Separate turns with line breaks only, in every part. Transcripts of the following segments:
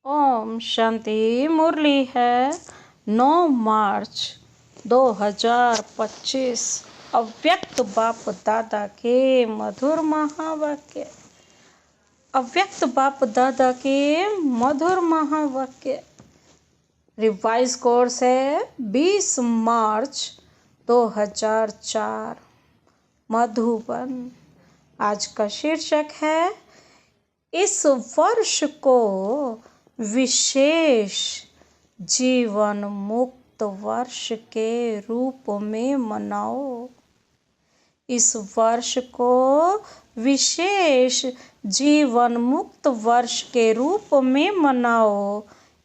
ओम शांति। मुरली है 9 मार्च 2025। अव्यक्त बाप दादा के मधुर महावाक्य। अव्यक्त बाप दादा के मधुर महावाक्य। रिवाइज कोर्स है 20 मार्च 2004 मधुबन। आज का शीर्षक है इस वर्ष को विशेष जीवन मुक्त वर्ष के रूप में मनाओ। इस वर्ष को विशेष जीवन मुक्त वर्ष के रूप में मनाओ।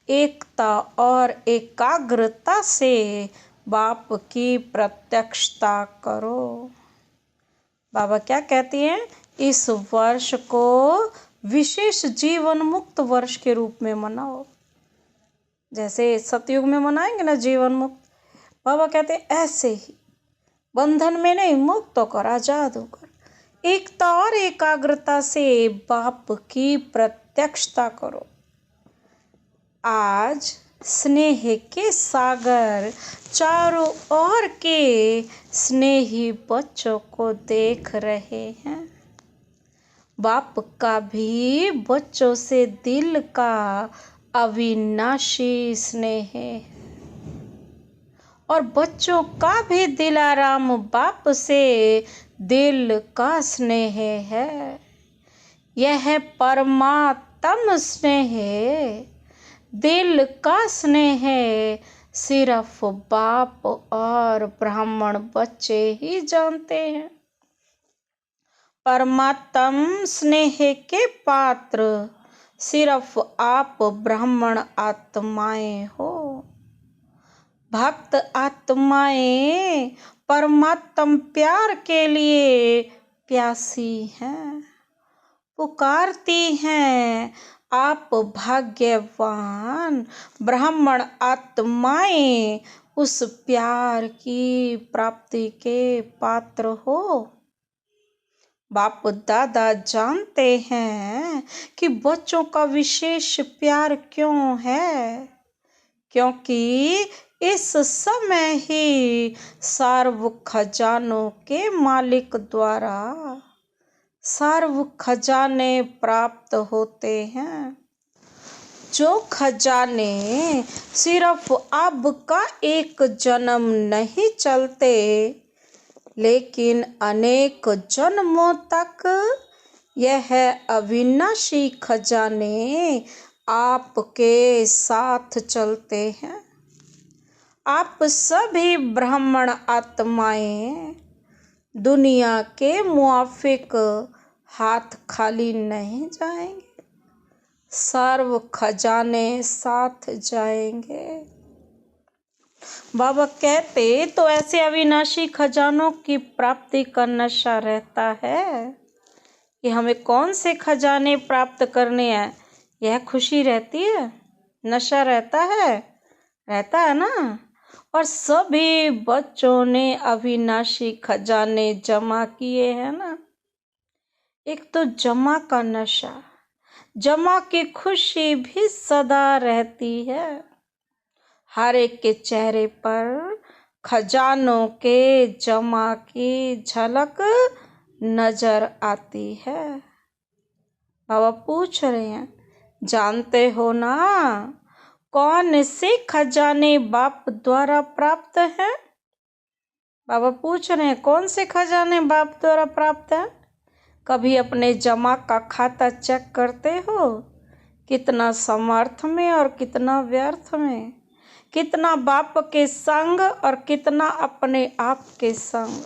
एकता और एकाग्रता से बाप की प्रत्यक्षता करो। बाबा क्या कहती हैं? इस वर्ष को विशेष जीवन मुक्त वर्ष के रूप में मनाओ। जैसे सतयुग में मनाएंगे ना जीवन मुक्त, बाबा कहते हैं ऐसे ही बंधन में नहीं, मुक्त होकर आजाद होकर एकता और एकाग्रता से बाप की प्रत्यक्षता करो। आज स्नेह के सागर चारों ओर के स्नेही बच्चों को देख रहे हैं। बाप का भी बच्चों से दिल का अविनाशी स्नेह है और बच्चों का भी दिलाराम बाप से दिल का स्नेह है। यह परमात्म स्नेह, दिल का स्नेह सिर्फ बाप और ब्राह्मण बच्चे ही जानते हैं। परमात्म स्नेह के पात्र सिर्फ आप ब्राह्मण आत्माएं हो। भक्त आत्माएं परमात्म प्यार के लिए प्यासी हैं, पुकारती हैं। आप भाग्यवान ब्राह्मण आत्माएं उस प्यार की प्राप्ति के पात्र हो। बाप दादा जानते हैं कि बच्चों का विशेष प्यार क्यों है, क्योंकि इस समय ही सर्व खजानों के मालिक द्वारा सर्व खजाने प्राप्त होते हैं। जो खजाने सिर्फ अब का एक जन्म नहीं चलते, लेकिन अनेक जन्मों तक यह अविनाशी खजाने आपके साथ चलते हैं। आप सभी ब्राह्मण आत्माएं दुनिया के मुआफिक हाथ खाली नहीं जाएंगे, सर्व खजाने साथ जाएंगे। बाबा कहते तो ऐसे अविनाशी खजानों की प्राप्ति का नशा रहता है कि हमें कौन से खजाने प्राप्त करने हैं। यह खुशी रहती है, नशा रहता है ना। और सभी बच्चों ने अविनाशी खजाने जमा किए हैं ना। एक तो जमा का नशा, जमा की खुशी भी सदा रहती है। हर एक के चेहरे पर खजानों के जमा की झलक नजर आती है। बाबा पूछ रहे हैं, जानते हो ना कौन से खजाने बाप द्वारा प्राप्त हैं? बाबा पूछ रहे हैं कौन से खजाने बाप द्वारा प्राप्त हैं? कभी अपने जमा का खाता चेक करते हो? कितना समर्थ में और कितना व्यर्थ में, कितना बाप के संग और कितना अपने आप के संग।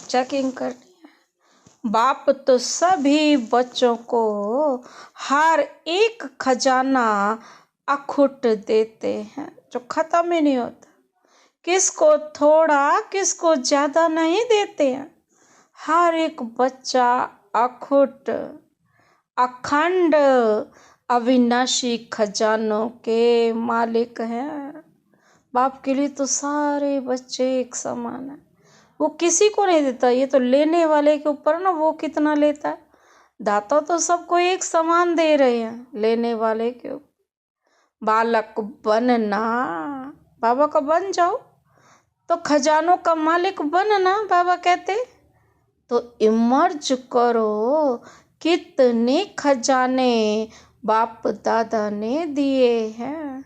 चेकिंग करनी है। बाप तो सभी बच्चों को हर एक खजाना अखुट देते हैं जो खत्म ही नहीं होता। किसको थोड़ा किसको ज्यादा नहीं देते हैं। हर एक बच्चा अखुट अखंड अविनाशी खजानों के मालिक हैं। बाप के लिए तो सारे बच्चे एक समान हैं। वो किसी को नहीं देता। ये तो लेने वाले के ऊपर ना, वो कितना लेता है। दाता तो सबको एक समान दे रहे हैं, लेने वाले के ऊपर बालक बनना, बाबा का बन जाओ तो खजानों का मालिक बनना, बाबा कहते। तो इमर्ज करो, कितने खजाने बाप दादा ने दिए हैं।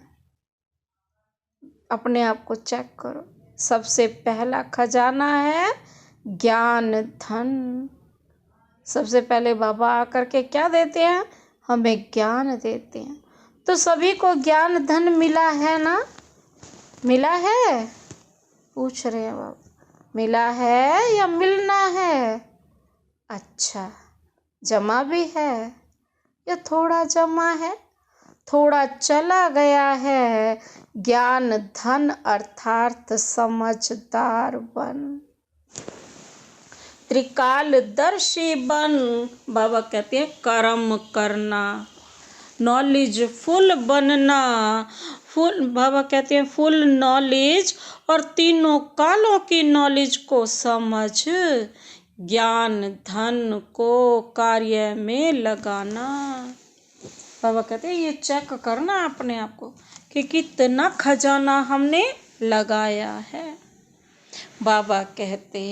अपने आप को चेक करो। सबसे पहला खजाना है ज्ञान धन। सबसे पहले बाबा आकर के क्या देते हैं? हमें ज्ञान देते हैं। तो सभी को ज्ञान धन मिला है ना? मिला है? पूछ रहे हैं बाबा, मिला है या मिलना है? अच्छा, जमा भी है या थोड़ा जमा है? थोड़ा चला गया है। ज्ञान धन अर्थात समझदार बन, त्रिकालदर्शी बन। बाबा कहते हैं कर्म करना, नॉलेजफुल बनना। फुल, बाबा कहते हैं फुल नॉलेज और तीनों कालों की नॉलेज को समझ, ज्ञान धन को कार्य में लगाना। बाबा कहते हैं ये चेक करना अपने आप को कि कितना खजाना हमने लगाया है। बाबा कहते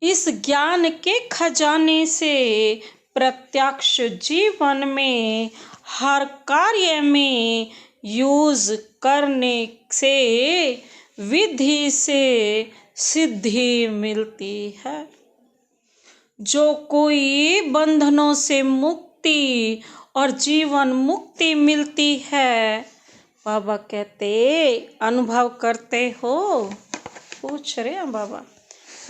इस ज्ञान के खजाने से प्रत्यक्ष जीवन में हर कार्य में यूज करने से विधि से सिद्धि मिलती है। जो कोई बंधनों से मुक्ति और जीवन मुक्ति मिलती है, बाबा कहते अनुभव करते हो? पूछ रहे हैं बाबा,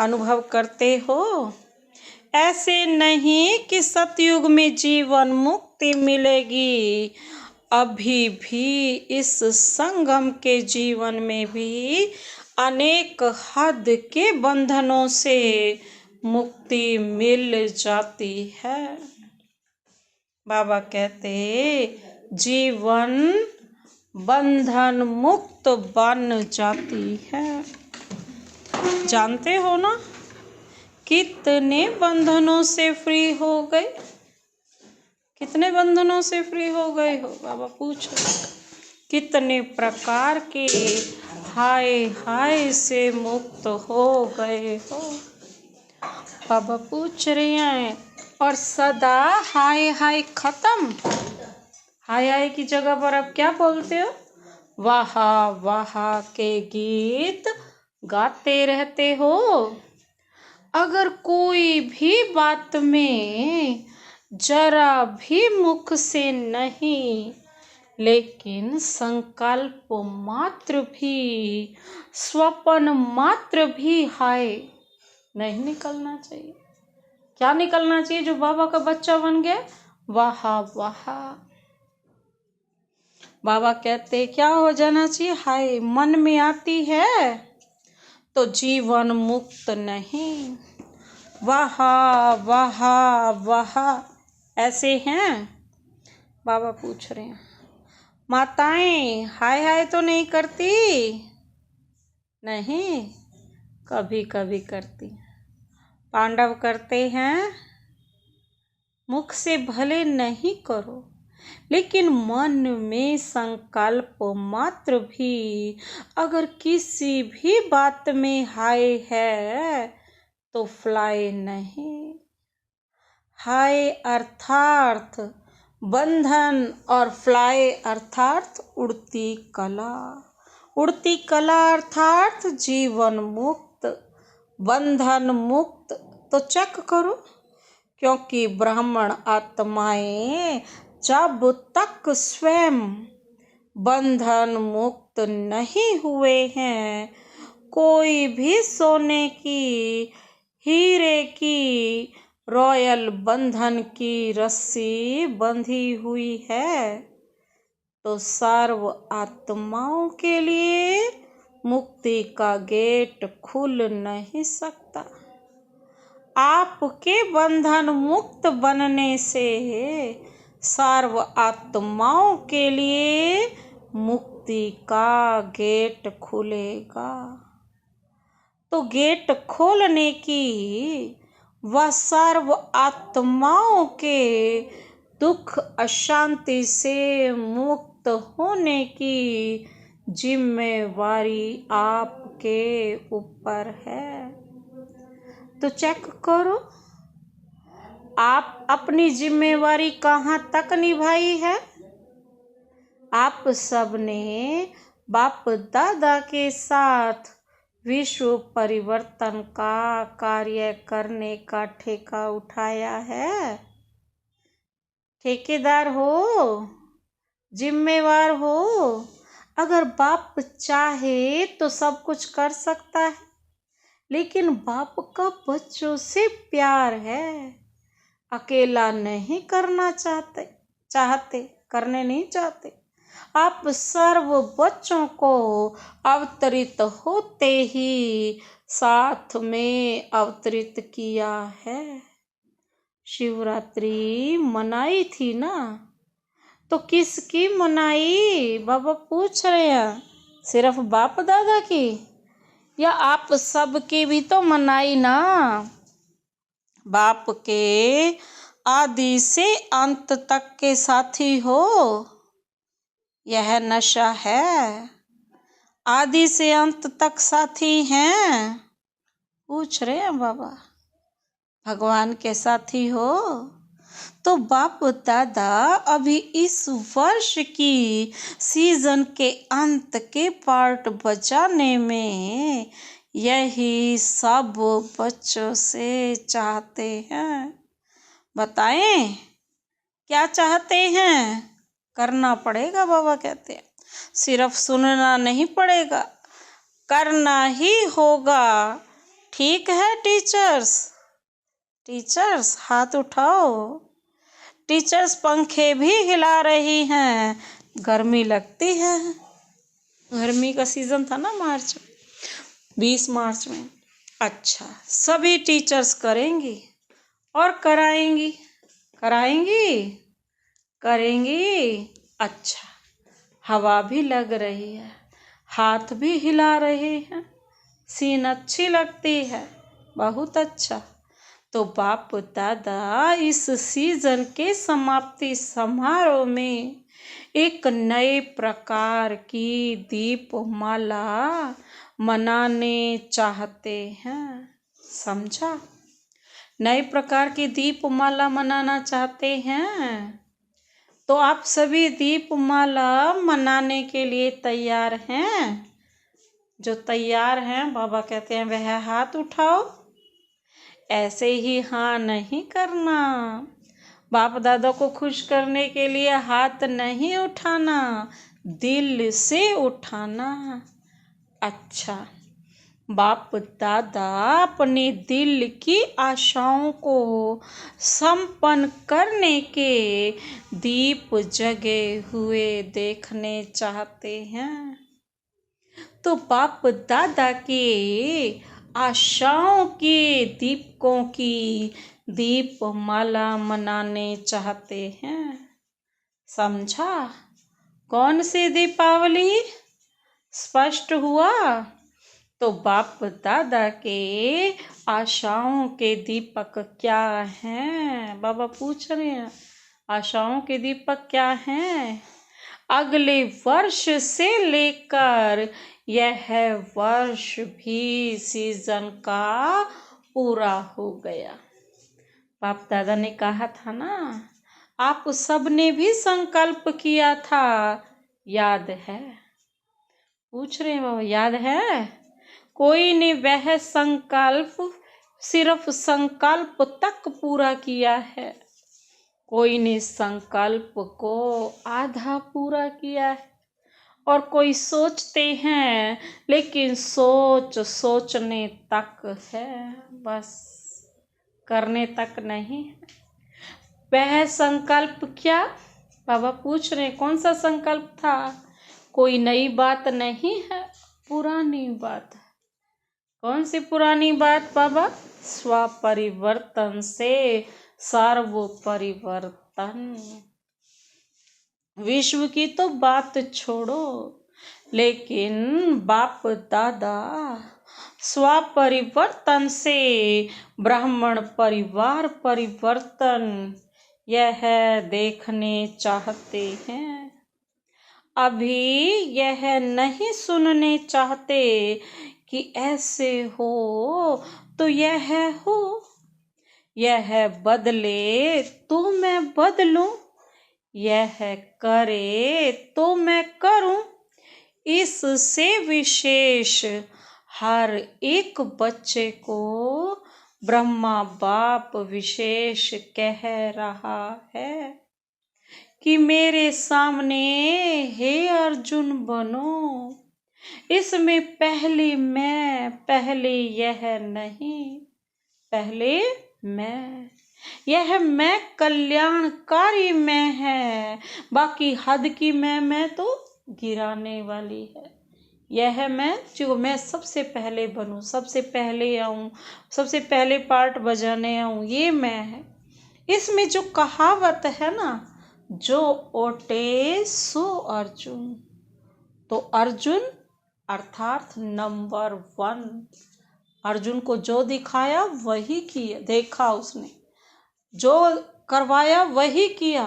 अनुभव करते हो? ऐसे नहीं कि सतयुग में जीवन मुक्ति मिलेगी, अभी भी इस संगम के जीवन में भी अनेक हद के बंधनों से मुक्ति मिल जाती है। बाबा कहते जीवन बंधन मुक्त बन जाती है। जानते हो ना कितने बंधनों से फ्री हो गए? कितने बंधनों से फ्री हो गए हो? बाबा पूछो कितने प्रकार के हाय हाय से मुक्त हो गए हो? बाबा पूछ रहे हैं। और सदा हाय हाय खत्म, हाय हाय की जगह पर आप क्या बोलते हो? वाह वाह के गीत गाते रहते हो। अगर कोई भी बात में जरा भी मुख से नहीं, लेकिन संकल्प मात्र भी, स्वप्न मात्र भी हाय नहीं निकलना चाहिए। क्या निकलना चाहिए? जो बाबा का बच्चा बन गया, वाह वाह। बाबा कहते क्या हो जाना चाहिए? हाय मन में आती है तो जीवन मुक्त नहीं, वाह वाह वाह ऐसे हैं। बाबा पूछ रहे हैं माताएं हाय हाय तो नहीं करती? नहीं, कभी कभी करती। पांडव करते हैं, मुख से भले नहीं करो, लेकिन मन में संकल्प मात्र भी अगर किसी भी बात में हाय है तो फ्लाई नहीं। हाय अर्थात बंधन और फ्लाई अर्थात उड़ती कला। उड़ती कला अर्थात जीवन मुक्त, बंधन मुक्त। तो चेक करो, क्योंकि ब्राह्मण आत्माएं जब तक स्वयं बंधन मुक्त नहीं हुए हैं, कोई भी सोने की, हीरे की, रॉयल बंधन की रस्सी बंधी हुई है, तो सर्व आत्माओं के लिए मुक्ति का गेट खुल नहीं सकता। आपके बंधन मुक्त बनने से सर्व आत्माओं के लिए मुक्ति का गेट खुलेगा। तो गेट खोलने की व सर्व आत्माओं के दुख अशांति से मुक्त होने की जिम्मेवारी आपके ऊपर है। तो चेक करो आप अपनी जिम्मेवारी कहाँ तक निभाई है। आप सबने बाप दादा के साथ विश्व परिवर्तन का कार्य करने का ठेका उठाया है। ठेकेदार हो, जिम्मेवार हो। अगर बाप चाहे तो सब कुछ कर सकता है, लेकिन बाप का बच्चों से प्यार है। अकेला नहीं करना करने नहीं चाहते। आप सर्व बच्चों को अवतरित होते ही साथ में अवतरित किया है। शिवरात्रि मनाई थी ना, तो किसकी मनाई बाबा पूछ रहे हैं? सिर्फ बाप दादा की या आप सबकी भी तो मनाई ना। बाप के आदि से अंत तक के साथी हो, यह नशा है। आदि से अंत तक साथी हैं, पूछ रहे हैं बाबा। भगवान के साथी हो तो बाप दादा अभी इस वर्ष की सीजन के अंत के पार्ट बजाने में यही सब बच्चों से चाहते हैं। बताएं क्या चाहते हैं? करना पड़ेगा बाबा कहते हैं। सिर्फ सुनना नहीं पड़ेगा, करना ही होगा। ठीक है टीचर्स? टीचर्स हाथ उठाओ। टीचर्स पंखे भी हिला रही हैं, गर्मी लगती है। गर्मी का सीजन था ना मार्च में, 20 मार्च में। अच्छा, सभी टीचर्स करेंगी और कराएंगी करेंगी। अच्छा, हवा भी लग रही है, हाथ भी हिला रहे हैं, सीन अच्छी लगती है, बहुत अच्छा। तो बाप दादा इस सीजन के समाप्ति समारोह में एक नए प्रकार की दीपमाला मनाने चाहते हैं। समझा? नए प्रकार की दीपमाला मनाना चाहते हैं। तो आप सभी दीपमाला मनाने के लिए तैयार हैं? जो तैयार हैं बाबा कहते हैं वह हाथ उठाओ। ऐसे ही हाँ नहीं करना। बाप दादा को खुश करने के लिए हाथ नहीं उठाना, दिल से उठाना। अच्छा, बाप दादा अपने दिल की आशाओं को संपन्न करने के दीप जगे हुए देखने चाहते हैं। तो बाप दादा के आशाओं के दीपकों की दीपमाला मनाने चाहते हैं। समझा? कौन सी दीपावली? स्पष्ट हुआ? तो बाप दादा के आशाओं के दीपक क्या हैं? बाबा पूछ रहे हैं, आशाओं के दीपक क्या हैं? अगले वर्ष से लेकर यह वर्ष भी सीजन का पूरा हो गया। बाप दादा ने कहा था ना, आप सबने भी संकल्प किया था, याद है? पूछ रहे हैं बाबा, याद है? कोई ने वह संकल्प सिर्फ संकल्प तक पूरा किया है, कोई ने संकल्प को आधा पूरा किया है, और कोई सोचते हैं लेकिन सोचने तक है, बस करने तक नहीं है। वह संकल्प क्या? बाबा पूछ रहे हैं, कौन सा संकल्प था? कोई नई बात नहीं है, पुरानी बात है। कौन सी पुरानी बात बाबा? स्वपरिवर्तन से सर्व परिवर्तन। विश्व की तो बात छोड़ो, लेकिन बाप दादा स्वपरिवर्तन से ब्राह्मण परिवार परिवर्तन यह देखने चाहते हैं, अभी यह नहीं सुनने चाहते कि ऐसे हो तो यह हो, यह बदले तो मैं बदलूं, यह करे तो मैं करूं। इससे विशेष हर एक बच्चे को ब्रह्मा बाप विशेष कह रहा है कि मेरे सामने हे अर्जुन बनो। इसमें पहले मैं, पहले यह नहीं, पहले मैं। यह मैं कल्याणकारी मैं है, बाकी हद की मैं तो गिराने वाली है। यह मैं जो मैं सबसे पहले बनूं, सबसे पहले आऊं, सबसे पहले पार्ट बजाने आऊं, ये मैं है। इसमें जो कहावत है ना, जो ओटे सो अर्जुन, तो अर्जुन अर्थात नंबर 1। अर्जुन को जो दिखाया वही किया, देखा उसने, जो करवाया वही किया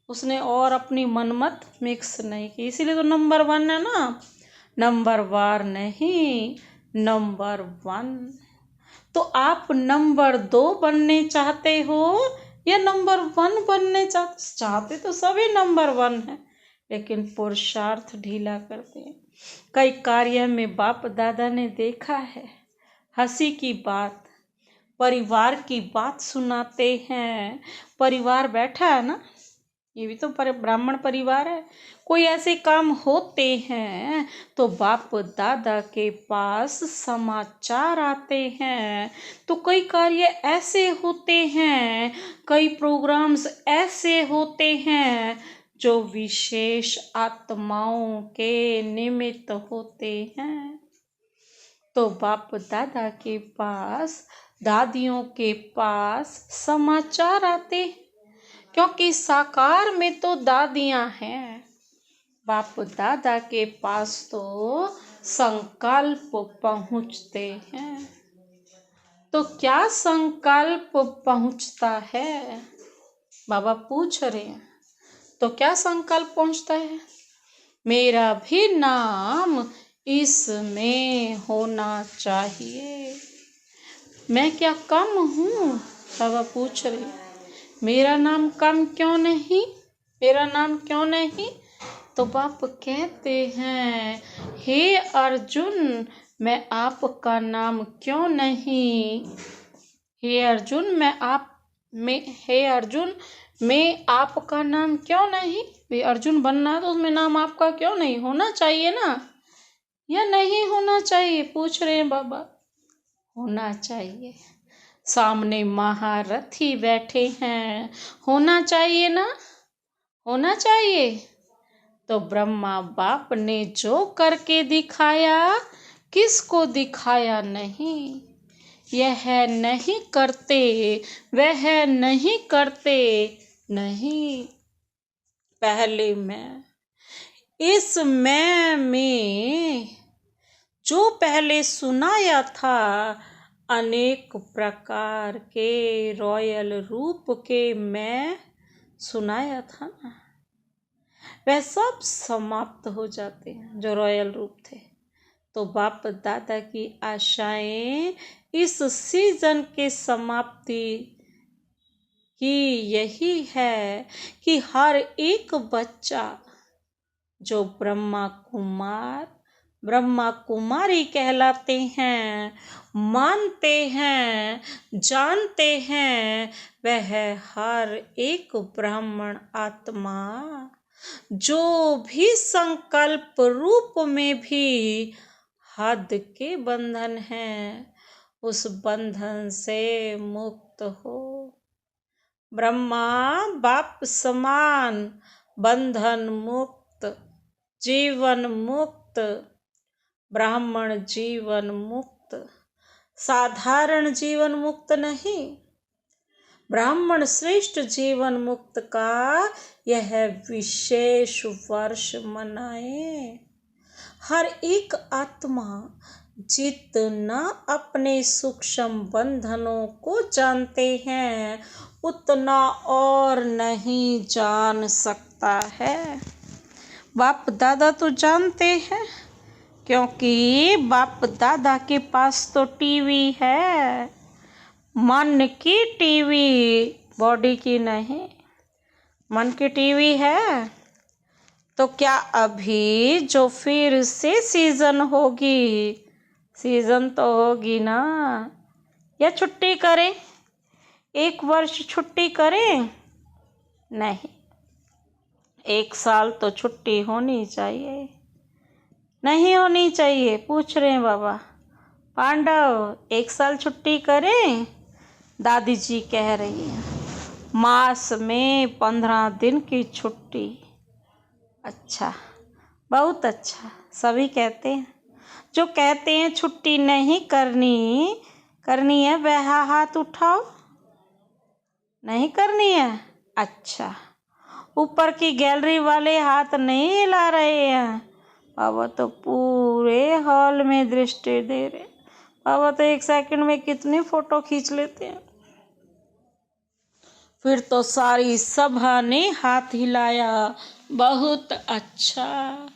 उसने, और अपनी मनमत मिक्स नहीं की। इसीलिए तो नंबर 1 है ना, नंबर वार नहीं, नंबर 1। तो आप नंबर 2 बनने चाहते हो या नंबर 1 बनने चाहते तो सभी नंबर 1 है, लेकिन पुरुषार्थ ढीला करते हैं। कई कार्य में बाप दादा ने देखा है, हंसी की बात, परिवार की बात सुनाते हैं। परिवार बैठा है ना, ये भी तो ब्राह्मण परिवार है। कोई ऐसे काम होते हैं तो बाप दादा के पास समाचार आते हैं। तो कई कार्य ऐसे होते हैं, कई प्रोग्राम्स ऐसे होते हैं जो विशेष आत्माओं के निमित्त होते हैं। तो बाप दादा के पास, दादियों के पास समाचार आते हैं, क्योंकि साकार में तो दादियां हैं। बाप दादा के पास तो संकल्प पहुंचते हैं। तो क्या संकल्प पहुंचता है, बाबा पूछ रहे हैं। तो क्या संकल्प पहुंचता है? मेरा भी नाम इसमें होना चाहिए। मैं क्या कम हूँ? बाबा पूछ रहे हैं, मेरा नाम कम क्यों नहीं, मेरा नाम क्यों नहीं? तो बाप कहते हैं, हे अर्जुन मैं आपका नाम क्यों नहीं, हे अर्जुन हे अर्जुन मैं आपका नाम क्यों नहीं? वे अर्जुन बनना है तो उसमें नाम आपका क्यों नहीं होना चाहिए ना, या नहीं होना चाहिए? पूछ रहे हैं बाबा। होना चाहिए, सामने महारथी बैठे हैं, होना चाहिए ना, होना चाहिए। तो ब्रह्मा बाप ने जो करके दिखाया, किसको दिखाया नहीं? यह नहीं करते, वह नहीं करते, नहीं, पहले मैं। इस मैं में जो पहले सुनाया था, अनेक प्रकार के रॉयल रूप के मैं सुनाया था ना, वह सब समाप्त हो जाते हैं जो रॉयल रूप थे। तो बाप दादा की आशाएं इस सीजन के समाप्ति की यही है कि हर एक बच्चा जो ब्रह्मा कुमार, ब्रह्मा कुमारी कहलाते हैं, मानते हैं, जानते हैं, वह हर एक ब्राह्मण आत्मा जो भी संकल्प रूप में भी हद के बंधन है, उस बंधन से मुक्त हो। ब्रह्मा बाप समान बंधन मुक्त, जीवन मुक्त, ब्राह्मण जीवन मुक्त, साधारण जीवन मुक्त नहीं, ब्राह्मण श्रेष्ठ जीवन मुक्त का यह विशेष वर्ष मनाए। हर एक आत्मा जितना अपने सूक्ष्म बंधनों को जानते हैं, उतना और नहीं जान सकता है। बाप दादा तो जानते हैं, क्योंकि बाप दादा के पास तो टीवी है, मन की टीवी, बॉडी की नहीं, मन की टीवी है। तो क्या अभी जो फिर से सीजन होगी, सीजन तो होगी ना, या छुट्टी करें, 1 वर्ष छुट्टी करें? नहीं, 1 साल तो छुट्टी होनी चाहिए। नहीं होनी चाहिए, पूछ रहे हैं बाबा पांडव, 1 साल छुट्टी करें? दादी जी कह रही हैं मास में 15 दिन की छुट्टी। अच्छा, बहुत अच्छा, सभी कहते हैं। जो कहते हैं छुट्टी नहीं करनी है, वह हाथ उठाओ। नहीं करनी है? अच्छा, ऊपर की गैलरी वाले हाथ नहीं हिला रहे हैं। बाबा तो पूरे हॉल में दृष्टि दे रहे। बाबा तो 1 सेकंड में कितनी फोटो खींच लेते हैं। फिर तो सारी सभा ने हाथ हिलाया। बहुत अच्छा।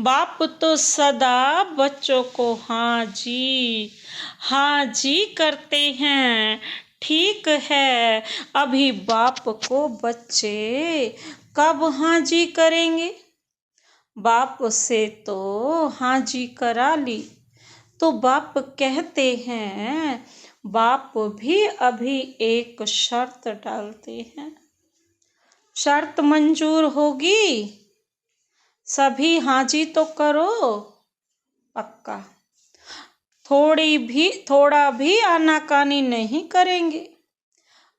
बाप तो सदा बच्चों को हाँ जी करते हैं। ठीक है, अभी बाप को बच्चे कब हाँ जी करेंगे? बाप से तो हाँ जी करा ली, तो बाप कहते हैं, बाप भी अभी एक शर्त डालते हैं। शर्त मंजूर होगी? सभी हाँ जी तो करो, पक्का। थोड़ा भी आनाकानी नहीं करेंगे।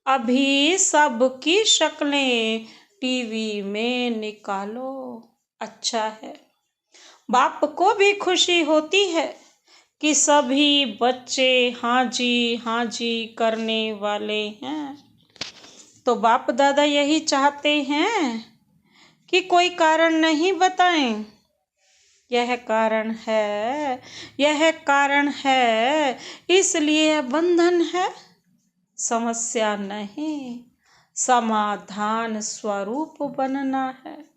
अभी सबकी शक्लें टीवी में निकालो। अच्छा है, बाप को भी खुशी होती है कि सभी बच्चे हाँ जी करने वाले हैं। तो बाप दादा यही चाहते हैं कि कोई कारण नहीं बताएं। यह कारण है, इसलिए बंधन है। समस्या नहीं, समाधान स्वरूप बनना है,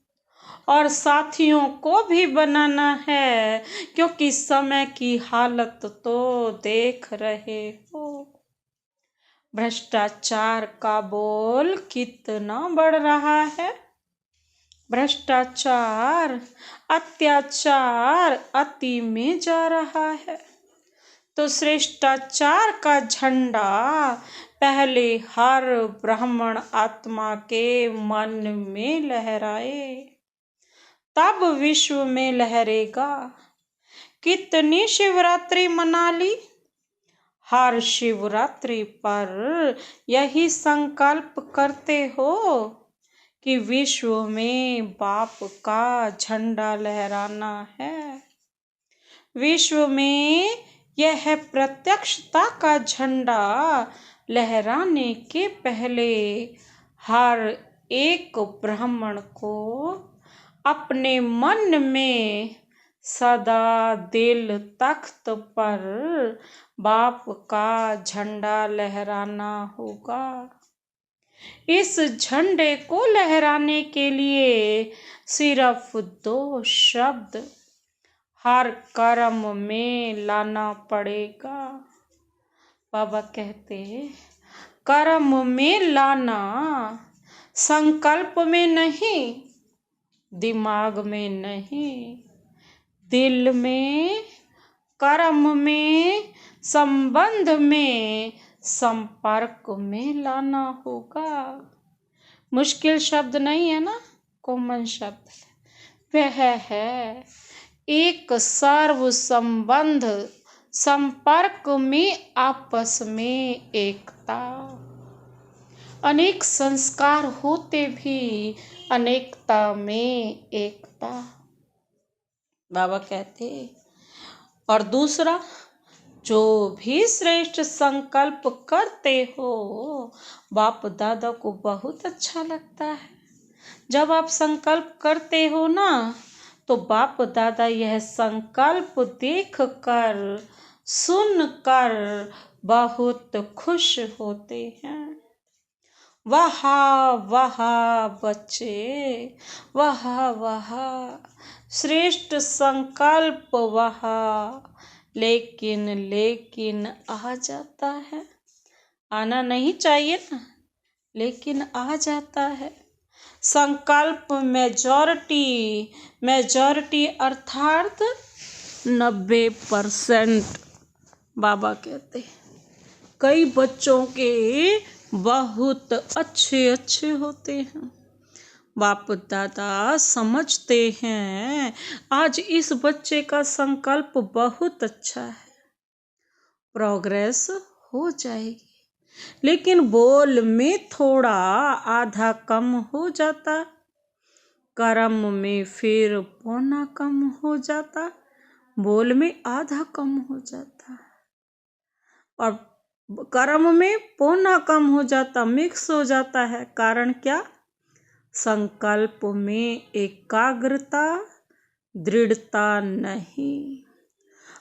और साथियों को भी बनाना है, क्योंकि समय की हालत तो देख रहे हो। भ्रष्टाचार का बोल कितना बढ़ रहा है। भ्रष्टाचार, अत्याचार अति में जा रहा है। तो श्रेष्ठाचार का झंडा पहले हर ब्राह्मण आत्मा के मन में लहराए, तब विश्व में लहरेगा। कितनी शिवरात्रि मना ली, हर शिवरात्रि पर यही संकल्प करते हो कि विश्व में बाप का झंडा लहराना है। विश्व में यह प्रत्यक्षता का झंडा लहराने के पहले हर एक ब्राह्मण को अपने मन में सदा दिल तख्त पर बाप का झंडा लहराना होगा। इस झंडे को लहराने के लिए सिर्फ 2 शब्द हर कर्म में लाना पड़ेगा। बाबा कहते कर्म में लाना, संकल्प में नहीं, दिमाग में नहीं, दिल में, कर्म में, संबंध में, संपर्क में लाना होगा। मुश्किल शब्द नहीं है ना, कॉमन शब्द है। वह है एक सर्व संबंध, संपर्क में आपस में एकता। अनेक संस्कार होते भी अनेकता में एकता, बाबा कहते। और दूसरा, जो भी श्रेष्ठ संकल्प करते हो, बाप दादा को बहुत अच्छा लगता है। जब आप संकल्प करते हो ना, तो बाप दादा यह संकल्प देखकर, सुनकर बहुत खुश होते हैं। वाह वाह बच्चे, वाह वाह, श्रेष्ठ संकल्प वाह। लेकिन लेकिन आ जाता है, आना नहीं चाहिए ना, लेकिन आ जाता है। संकल्प मेजॉरिटी, मेजॉरिटी अर्थात 90%। बाबा कहते हैं कई बच्चों के बहुत अच्छे अच्छे होते हैं। बाप दादा समझते हैं आज इस बच्चे का संकल्प बहुत अच्छा है, प्रोग्रेस हो जाएगी। लेकिन बोल में थोड़ा आधा कम हो जाता, कर्म में फिर पौना कम हो जाता, बोल में आधा कम हो जाता और कर्म में पौना कम हो जाता, मिक्स हो जाता है। कारण क्या? संकल्प में एकाग्रता, दृढ़ता नहीं।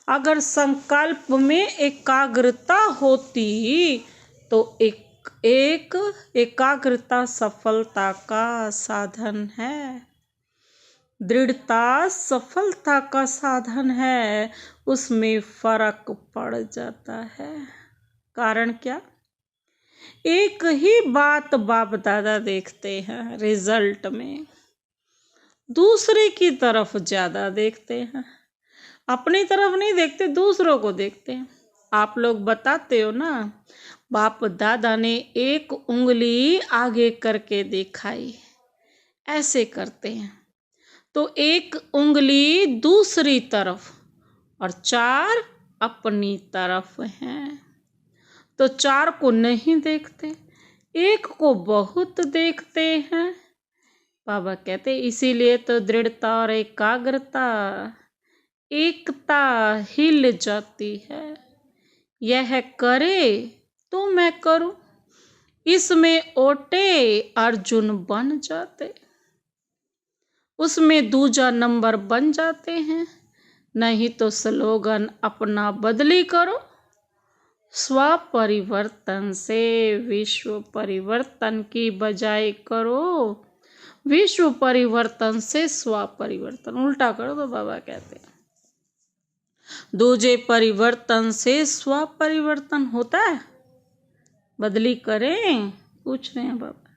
अगर संकल्प में एकाग्रता होती तो एक एकाग्रता सफलता का साधन है, दृढ़ता सफलता का साधन है, उसमें फर्क पड़ जाता है। कारण क्या? एक ही बात बाप दादा देखते हैं रिजल्ट में, दूसरे की तरफ ज्यादा देखते हैं, अपनी तरफ नहीं देखते, दूसरों को देखते हैं। आप लोग बताते हो ना, बाप दादा ने एक उंगली आगे करके दिखाई, ऐसे करते हैं तो एक उंगली दूसरी तरफ और 4 अपनी तरफ हैं, तो 4 को नहीं देखते, एक को बहुत देखते हैं। बाबा कहते इसीलिए तो दृढ़ता और एकाग्रता, एकता हिल जाती है। यह करे तो मैं करूं, इसमें ओटे अर्जुन बन जाते, उसमें दूजा नंबर बन जाते हैं। नहीं तो स्लोगन अपना बदली करो, स्व परिवर्तन से विश्व परिवर्तन की बजाय करो, विश्व परिवर्तन से स्व परिवर्तन। उल्टा करो तो बाबा कहते हैं दूजे परिवर्तन से स्व परिवर्तन होता है। बदली करें, पूछ रहे हैं बाबा,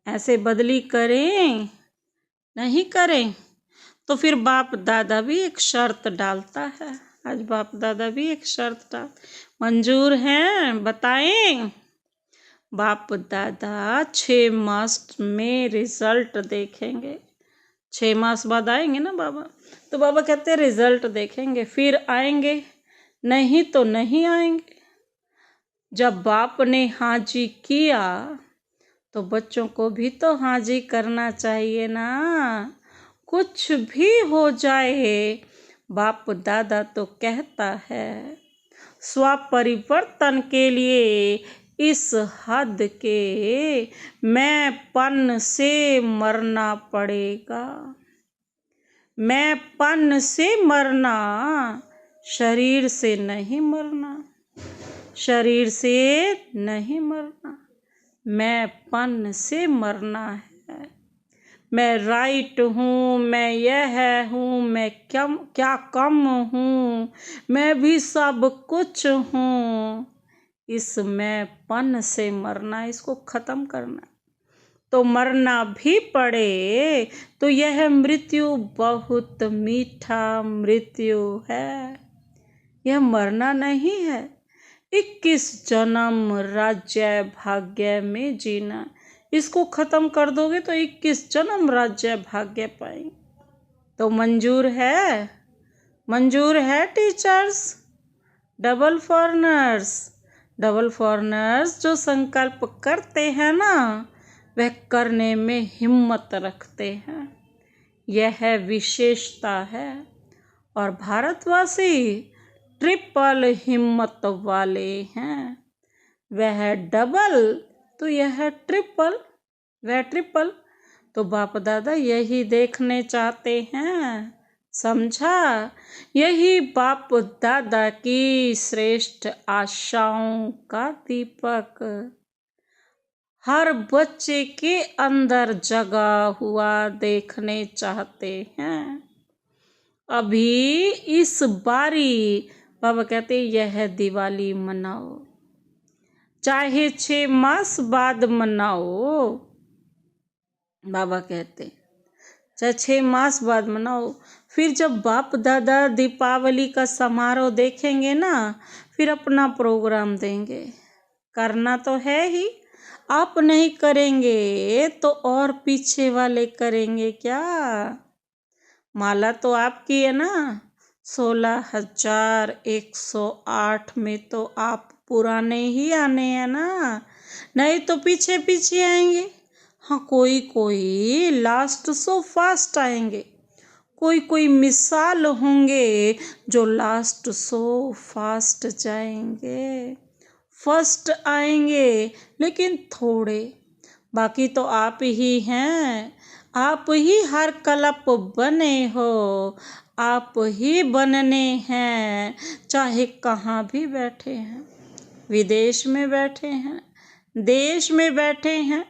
ऐसे बदली करें, नहीं करें तो फिर बाप दादा भी एक शर्त डालता है। आज बाप दादा भी एक शर्त डाल, मंजूर हैं? बताएं। बाप दादा 6 मास में रिजल्ट देखेंगे, 6 मास बाद आएंगे ना बाबा, तो बाबा कहते हैं रिजल्ट देखेंगे, फिर आएंगे, नहीं तो नहीं आएंगे। जब बाप ने हाजी किया तो बच्चों को भी तो हाजी करना चाहिए ना। कुछ भी हो जाए, बाप दादा तो कहता है स्व परिवर्तन के लिए इस हद के मैं पन से मरना पड़ेगा। मैं पन से मरना, शरीर से नहीं मरना, शरीर से नहीं मरना, मैं पन से मरना है। मैं राइट हूँ, मैं यह हूँ, मैं क्या कम हूँ, मैं भी सब कुछ हूँ। इस मैं पन से मरना, इसको खत्म करना। तो मरना भी पड़े तो यह मृत्यु बहुत मीठा मृत्यु है, यह मरना नहीं है। 21 जन्म राज्य भाग्य में जीना, इसको खत्म कर दोगे तो 21 जन्म राज्य भाग्य पाएंगे। तो मंजूर है? मंजूर है teachers? Double foreigners, double foreigners जो संकल्प करते हैं ना, वह करने में हिम्मत रखते हैं, यह विशेषता है। और भारतवासी ट्रिपल हिम्मत वाले हैं, वह डबल तो यह ट्रिपल, वह ट्रिपल। तो बाप दादा यही देखने चाहते हैं, समझा? यही बाप दादा की श्रेष्ठ आशाओं का दीपक। हर बच्चे के अंदर जगा हुआ देखने चाहते हैं। अभी इस बारी बाबा कहते यह दिवाली मनाओ, चाहे 6 मास बाद मनाओ। बाबा कहते चाहे 6 मास बाद मनाओ। फिर जब बाप दादा दीपावली का समारोह देखेंगे ना, फिर अपना प्रोग्राम देंगे। करना तो है ही, आप नहीं करेंगे तो और पीछे वाले करेंगे क्या? माला तो आपकी है ना, 16,108 में तो आप पुराने ही आने हैं ना, नहीं तो पीछे पीछे आएंगे। हाँ, कोई कोई लास्ट सो फास्ट आएंगे, कोई कोई मिसाल होंगे जो लास्ट सो फास्ट जाएंगे, फर्स्ट आएंगे लेकिन थोड़े। बाकी तो आप ही हैं, आप ही हर कलप बने हो, आप ही बनने हैं, चाहे कहाँ भी बैठे हैं, विदेश में बैठे हैं, देश में बैठे हैं,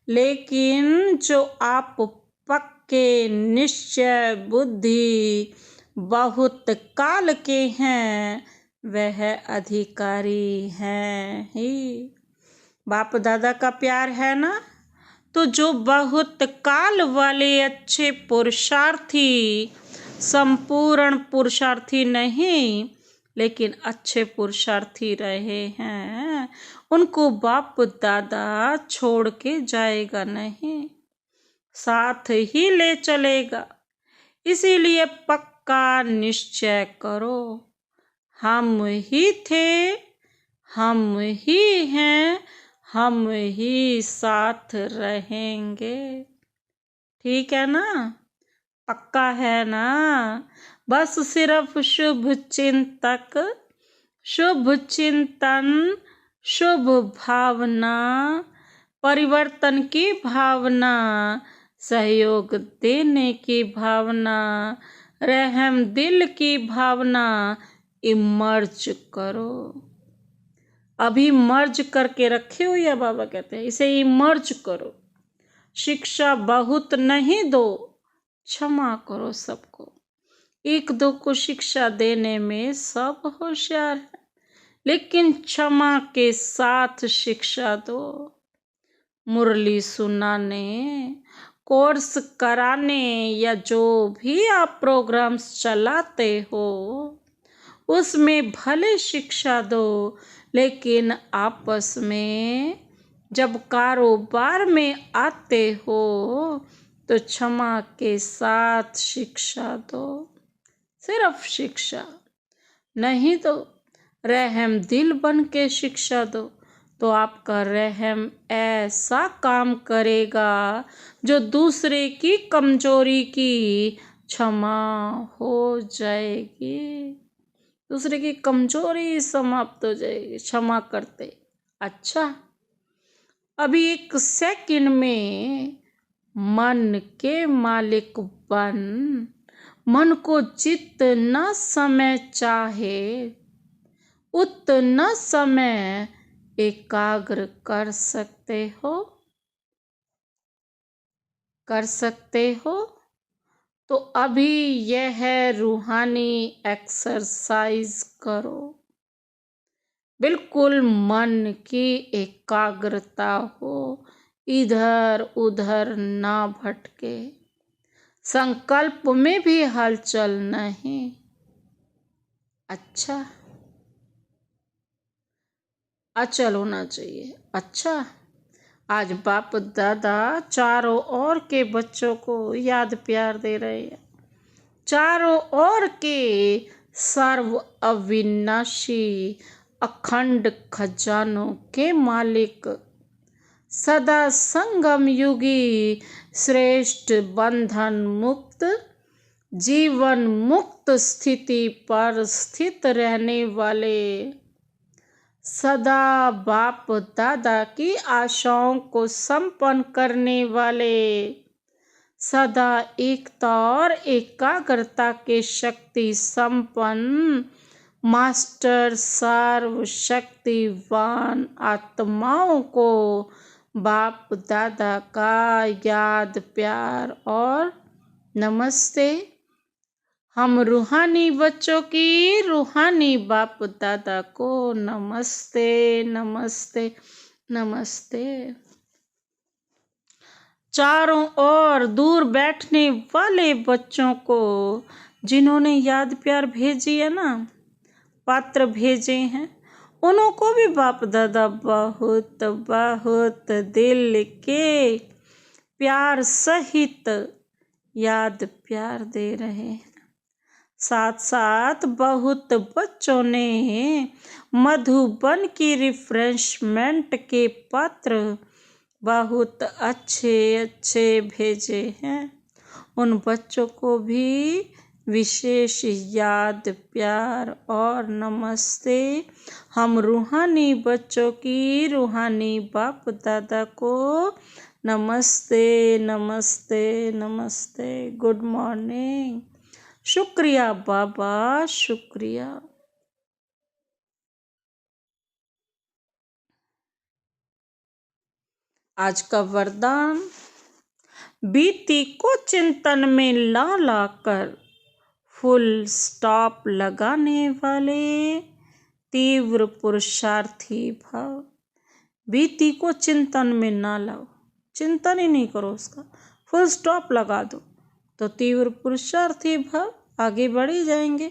लेकिन जो आप पक्के निश्चय बुद्धि बहुत काल के हैं, वह अधिकारी हैं ही। बाप दादा का प्यार है ना, तो जो बहुत काल वाले अच्छे पुरुषार्थी, संपूर्ण पुरुषार्थी नहीं लेकिन अच्छे पुरुषार्थी रहे हैं, उनको बाप दादा छोड़ के जाएगा नहीं, साथ ही ले चलेगा। इसीलिए पक्का निश्चय करो, हम ही थे, हम ही हैं, हम ही साथ रहेंगे। ठीक है ना, पक्का है ना? बस सिर्फ शुभ चिंतक, शुभ चिंतन, शुभ भावना, परिवर्तन की भावना, सहयोग देने की भावना, रहम दिल की भावना इमर्ज करो। अभी मर्ज करके रखे हो या बाबा कहते हैं इसे इमर्ज करो। शिक्षा बहुत नहीं दो, क्षमा करो सबको। एक दो को शिक्षा देने में सब होशियार है, लेकिन क्षमा के साथ शिक्षा दो। मुरली सुनाने, कोर्स कराने या जो भी आप प्रोग्राम्स चलाते हो उसमें भले शिक्षा दो, लेकिन आपस में जब कारोबार में आते हो तो क्षमा के साथ शिक्षा दो। सिर्फ शिक्षा नहीं तो रहम दिल बन के शिक्षा दो, तो आपका रहम ऐसा काम करेगा जो दूसरे की कमजोरी की क्षमा हो जाएगी, दूसरे की कमजोरी समाप्त हो जाएगी क्षमा करते। अच्छा, अभी 1 सेकंड में मन के मालिक बन, मन को जितना समय चाहे उतना समय एकाग्र कर सकते हो, कर सकते हो। तो अभी यह रूहानी एक्सरसाइज करो, बिल्कुल मन की एकाग्रता हो, इधर उधर ना भटके, संकल्प में भी हलचल नहीं। अच्छा, अचल होना चाहिए। अच्छा, आज बाप दादा चारों ओर के बच्चों को याद प्यार दे रहे हैं, चारों ओर के सर्व अविनाशी अखंड खजानों के मालिक, सदा संगम युगी श्रेष्ठ बंधन मुक्त जीवन मुक्त स्थिति पर स्थित रहने वाले, सदा बाप दादा की आशाओं को संपन्न करने वाले, सदा एकता और एकाग्रता के शक्ति संपन्न मास्टर सर्वशक्तिवान आत्माओं को बाप दादा का याद प्यार और नमस्ते। हम रूहानी बच्चों की रूहानी बाप दादा को नमस्ते नमस्ते नमस्ते। चारों ओर दूर बैठने वाले बच्चों को जिन्होंने याद प्यार भेजी है ना, पात्र भेजे हैं, उनको भी बाप दादा बहुत बहुत दिल के प्यार सहित याद प्यार दे रहे हैं। साथ साथ बहुत बच्चों ने मधुबन की रिफ्रेशमेंट के पत्र बहुत अच्छे अच्छे भेजे हैं। उन बच्चों को भी विशेष याद प्यार और नमस्ते। हम रूहानी बच्चों की रूहानी बाप दादा को नमस्ते नमस्ते नमस्ते। Good morning. शुक्रिया बाबा, शुक्रिया। आज का वरदान, बीती को चिंतन में ला लाकर फुल स्टॉप लगाने वाले तीव्र पुरुषार्थी भाव। बीती को चिंतन में ना लाओ, चिंतन ही नहीं करो, उसका फुल स्टॉप लगा दो तो तीव्र पुरुषार्थी भाव आगे बढ़ी जाएंगे।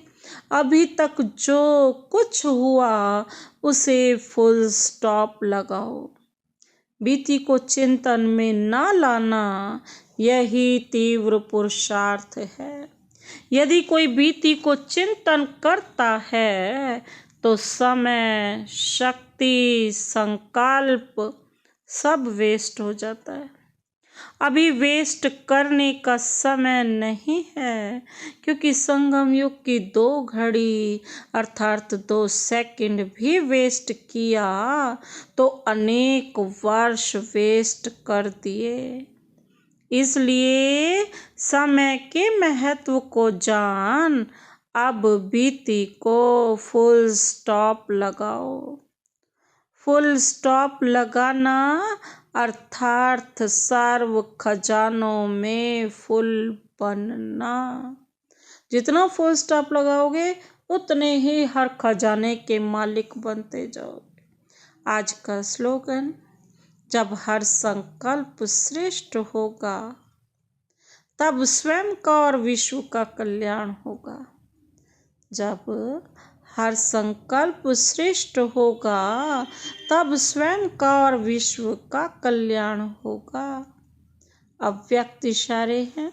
अभी तक जो कुछ हुआ उसे फुल स्टॉप लगाओ। बीती को चिंतन में ना लाना, यही तीव्र पुरुषार्थ है। यदि कोई बीती को चिंतन करता है तो समय, शक्ति, संकल्प सब वेस्ट हो जाता है। अभी वेस्ट करने का समय नहीं है, क्योंकि संगम युग की 2 घड़ी अर्थात 2 सेकंड भी वेस्ट किया तो अनेक वर्ष वेस्ट कर दिए। इसलिए समय के महत्व को जान, अब बीती को फुल स्टॉप लगाओ। फुल स्टॉप लगाना अर्थात सर्व खजानों में फुल बनना। जितना फुल स्टॉप लगाओगे उतने ही हर खजाने के मालिक बनते जाओगे। आज का स्लोगन, जब हर संकल्प श्रेष्ठ होगा तब स्वयं का और विश्व का कल्याण होगा। जब हर संकल्प श्रेष्ठ होगा तब स्वयं का और विश्व का कल्याण होगा। अव्यक्त इशारे हैं।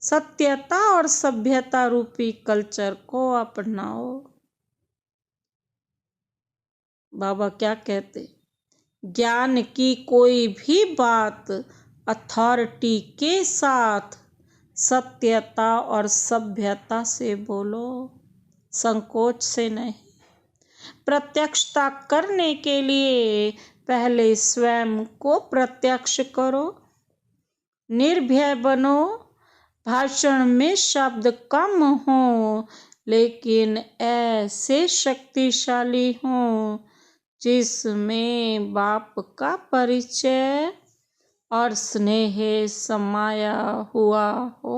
सत्यता और सभ्यता रूपी कल्चर को अपनाओ। बाबा क्या कहते, ज्ञान की कोई भी बात अथॉरिटी के साथ सत्यता और सभ्यता से बोलो, संकोच से नहीं। प्रत्यक्षता करने के लिए पहले स्वयं को प्रत्यक्ष करो। निर्भय बनो। भाषण में शब्द कम हो लेकिन ऐसे शक्तिशाली हो जिसमें बाप का परिचय और स्नेह समाया हुआ हो।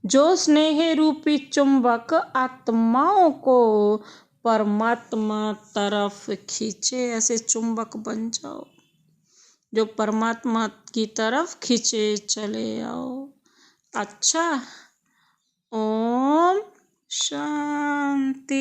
जो स्नेह रूपी चुंबक आत्माओं को परमात्मा तरफ खींचे, ऐसे चुंबक बन जाओ जो परमात्मा की तरफ खींचे चले आओ। अच्छा, ओम शांति।